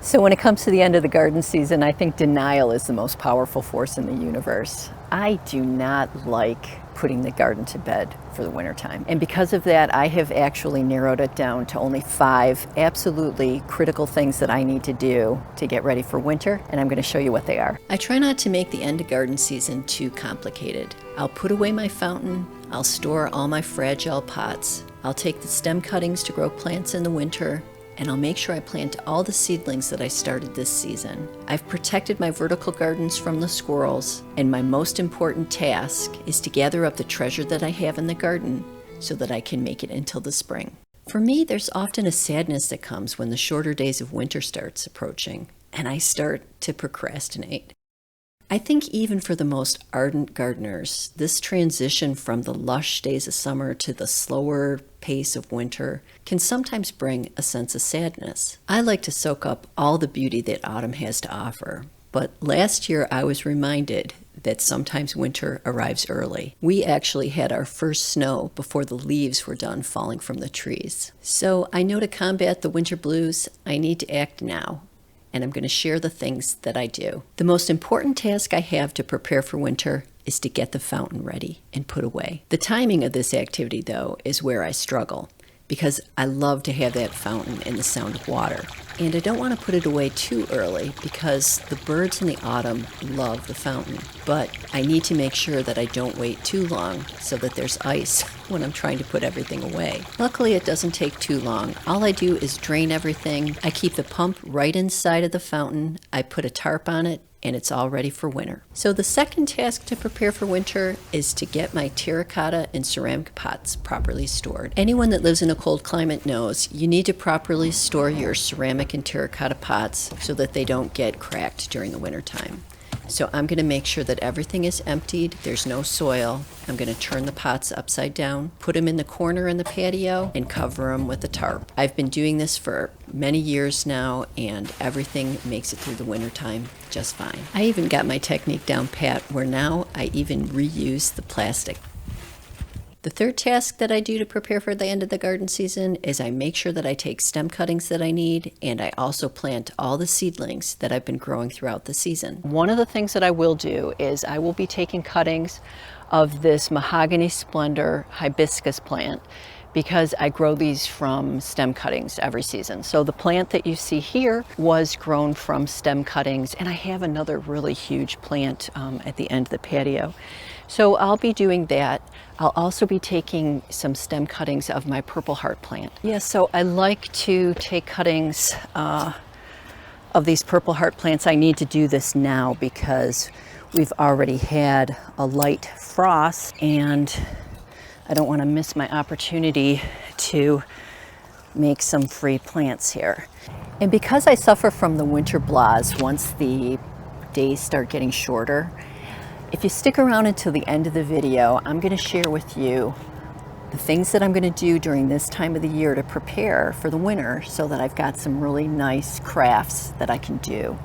So when it comes to the end of the garden season, I think denial is the most powerful force in the universe. I do not like putting the garden to bed for the wintertime. And because of that, I have actually narrowed it down to only 5 absolutely critical things that I need to do to get ready for winter, and I'm going to show you what they are. I try not to make the end of garden season too complicated. I'll put away my fountain, I'll store all my fragile pots, I'll take the stem cuttings to grow plants in the winter, and I'll make sure I plant all the seedlings that I started this season. I've protected my vertical gardens from the squirrels, and my most important task is to gather up the treasure that I have in the garden so that I can make it until the spring. For me, there's often a sadness that comes when the shorter days of winter starts approaching, and I start to procrastinate. I think even for the most ardent gardeners, this transition from the lush days of summer to the slower pace of winter can sometimes bring a sense of sadness. I like to soak up all the beauty that autumn has to offer, but last year I was reminded that sometimes winter arrives early. We actually had our first snow before the leaves were done falling from the trees. So I know to combat the winter blues, I need to act now. And I'm going to share the things that I do. The most important task I have to prepare for winter is to get the fountain ready and put away. The timing of this activity, though, is where I struggle, because I love to have that fountain and the sound of water. And I don't want to put it away too early because the birds in the autumn love the fountain. But I need to make sure that I don't wait too long so that there's ice when I'm trying to put everything away. Luckily, it doesn't take too long. All I do is drain everything. I keep the pump right inside of the fountain. I put a tarp on it, and it's all ready for winter. So the second task to prepare for winter is to get my terracotta and ceramic pots properly stored. Anyone that lives in a cold climate knows you need to properly store your ceramic and terracotta pots so that they don't get cracked during the winter time. So I'm going to make sure that everything is emptied, there's no soil. I'm going to turn the pots upside down, put them in the corner in the patio, and cover them with a tarp. I've been doing this for many years now, and everything makes it through the wintertime just fine. I even got my technique down pat, where now I even reuse the plastic. The third task that I do to prepare for the end of the garden season is I make sure that I take stem cuttings that I need, and I also plant all the seedlings that I've been growing throughout the season. One of the things that I will do is I will be taking cuttings of this mahogany splendor hibiscus plant, because I grow these from stem cuttings every season. So the plant that you see here was grown from stem cuttings, and I have another really huge plant at the end of the patio. So I'll be doing that. I'll also be taking some stem cuttings of my purple heart plant. Yeah, so I like to take cuttings of these purple heart plants. I need to do this now because we've already had a light frost, and I don't want to miss my opportunity to make some free plants here. And because I suffer from the winter blahs once the days start getting shorter, if you stick around until the end of the video, I'm going to share with you the things that I'm going to do during this time of the year to prepare for the winter so that I've got some really nice crafts that I can do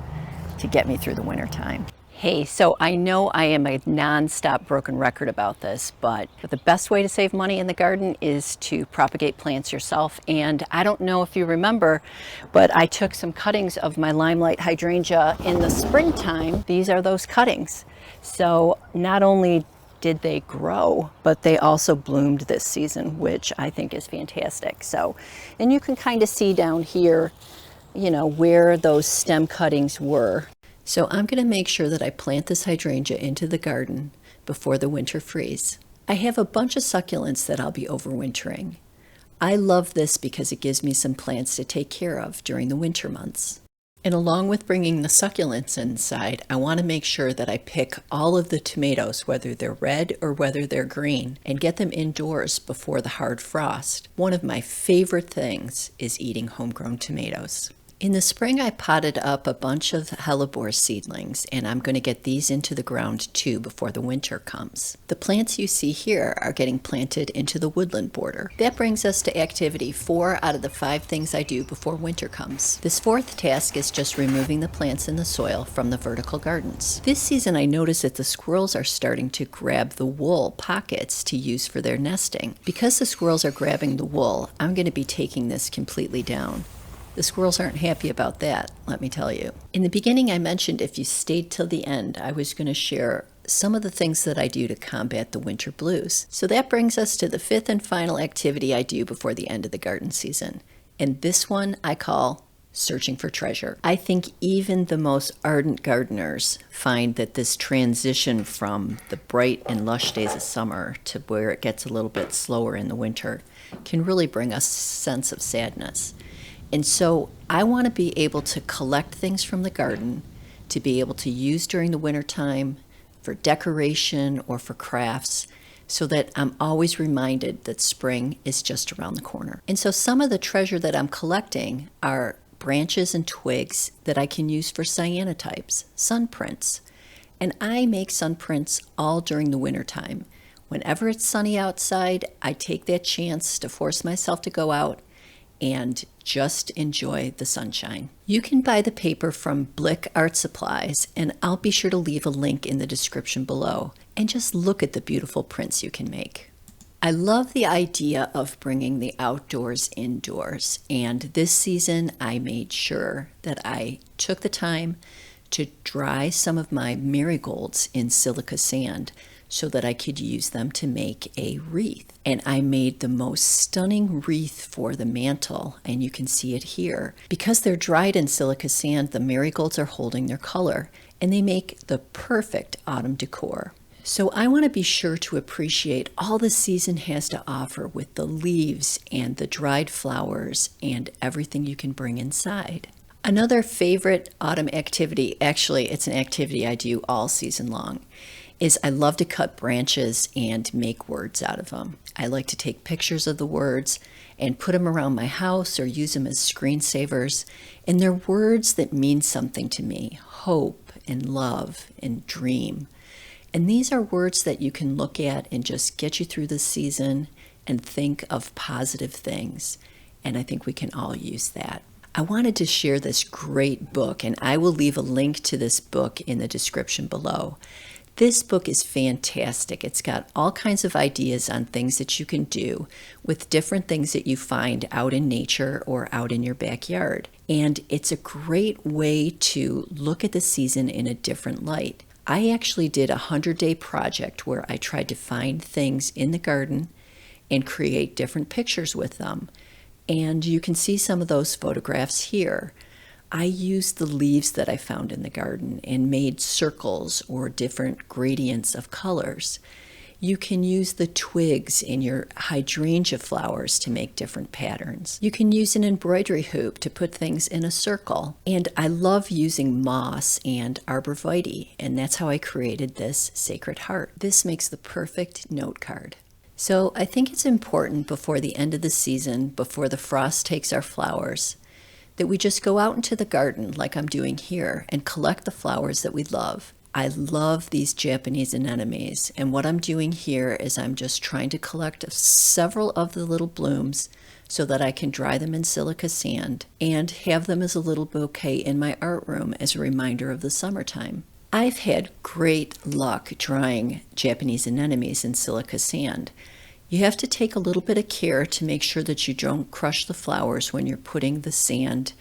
to get me through the winter time. Hey, so I know I am a non-stop broken record about this, but the best way to save money in the garden is to propagate plants yourself. And I don't know if you remember, but I took some cuttings of my limelight hydrangea in the springtime. These are those cuttings. So not only did they grow, but they also bloomed this season, which I think is fantastic. So, and you can kind of see down here, you know, where those stem cuttings were. So I'm going to make sure that I plant this hydrangea into the garden before the winter freeze. I have a bunch of succulents that I'll be overwintering. I love this because it gives me some plants to take care of during the winter months. And along with bringing the succulents inside, I want to make sure that I pick all of the tomatoes, whether they're red or whether they're green, and get them indoors before the hard frost. One of my favorite things is eating homegrown tomatoes. In the spring, I potted up a bunch of hellebore seedlings, and I'm going to get these into the ground too before the winter comes. The plants you see here are getting planted into the woodland border. That brings us to activity 4 out of the 5 things I do before winter comes. This fourth task is just removing the plants in the soil from the vertical gardens. This season, I noticed that the squirrels are starting to grab the wool pockets to use for their nesting. Because the squirrels are grabbing the wool, I'm going to be taking this completely down. The squirrels aren't happy about that, let me tell you. In the beginning, I mentioned if you stayed till the end, I was going to share some of the things that I do to combat the winter blues. So that brings us to the fifth and final activity I do before the end of the garden season. And this one I call searching for treasure. I think even the most ardent gardeners find that this transition from the bright and lush days of summer to where it gets a little bit slower in the winter can really bring us a sense of sadness. And so I want to be able to collect things from the garden to be able to use during the winter time for decoration or for crafts, so that I'm always reminded that spring is just around the corner. And so some of the treasure that I'm collecting are branches and twigs that I can use for cyanotypes, sun prints. And I make sun prints all during the winter time. Whenever it's sunny outside, I take that chance to force myself to go out and just enjoy the sunshine. You can buy the paper from Blick Art Supplies, and I'll be sure to leave a link in the description below, and just look at the beautiful prints you can make. I love the idea of bringing the outdoors indoors, and this season I made sure that I took the time to dry some of my marigolds in silica sand so that I could use them to make a wreath. And I made the most stunning wreath for the mantle, and you can see it here. Because they're dried in silica sand, the marigolds are holding their color, and they make the perfect autumn decor. So I want to be sure to appreciate all the season has to offer with the leaves and the dried flowers and everything you can bring inside. Another favorite autumn activity, actually it's an activity I do all season long, is I love to cut branches and make words out of them. I like to take pictures of the words and put them around my house or use them as screensavers. And they're words that mean something to me: hope and love and dream. And these are words that you can look at and just get you through the season and think of positive things. And I think we can all use that. I wanted to share this great book, and I will leave a link to this book in the description below. This book is fantastic. It's got all kinds of ideas on things that you can do with different things that you find out in nature or out in your backyard. And it's a great way to look at the season in a different light. I actually did a 100-day project where I tried to find things in the garden and create different pictures with them. And you can see some of those photographs here. I used the leaves that I found in the garden and made circles or different gradients of colors. You can use the twigs in your hydrangea flowers to make different patterns. You can use an embroidery hoop to put things in a circle. And I love using moss and arborvitae, and that's how I created this sacred heart. This makes the perfect note card. So I think it's important before the end of the season, before the frost takes our flowers, that we just go out into the garden like I'm doing here and collect the flowers that we love. I love these Japanese anemones, and what I'm doing here is I'm just trying to collect several of the little blooms so that I can dry them in silica sand and have them as a little bouquet in my art room as a reminder of the summertime. I've had great luck drying Japanese anemones in silica sand. You have to take a little bit of care to make sure that you don't crush the flowers when you're putting the sand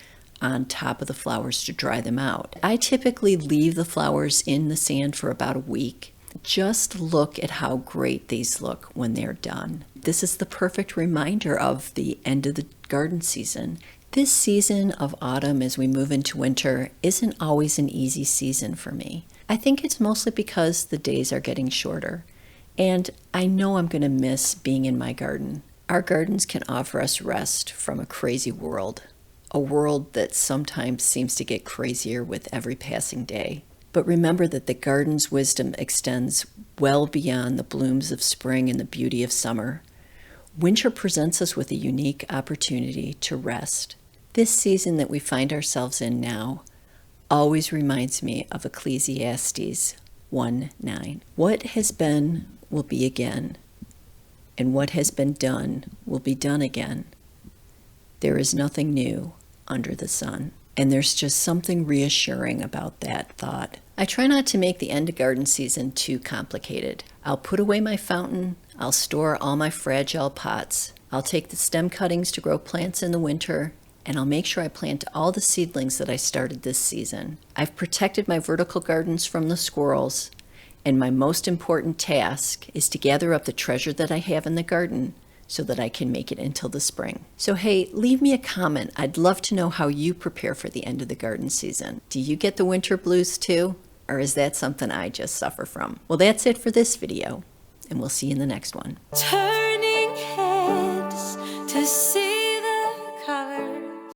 on top of the flowers to dry them out. I typically leave the flowers in the sand for about a week. Just look at how great these look when they're done. This is the perfect reminder of the end of the garden season. This season of autumn as we move into winter isn't always an easy season for me. I think it's mostly because the days are getting shorter. And I know I'm going to miss being in my garden. Our gardens can offer us rest from a crazy world, a world that sometimes seems to get crazier with every passing day. But remember that the garden's wisdom extends well beyond the blooms of spring and the beauty of summer. Winter presents us with a unique opportunity to rest. This season that we find ourselves in now always reminds me of Ecclesiastes 1:9. What has been will be again, and what has been done will be done again. There is nothing new under the sun. And there's just something reassuring about that thought. I try not to make the end of garden season too complicated. I'll put away my fountain, I'll store all my fragile pots, I'll take the stem cuttings to grow plants in the winter, and I'll make sure I plant all the seedlings that I started this season. I've protected my vertical gardens from the squirrels, and my most important task is to gather up the treasure that I have in the garden so that I can make it until the spring. So hey, leave me a comment. I'd love to know how you prepare for the end of the garden season. Do you get the winter blues too? Or is that something I just suffer from? Well, that's it for this video, and we'll see you in the next one. Turning heads to see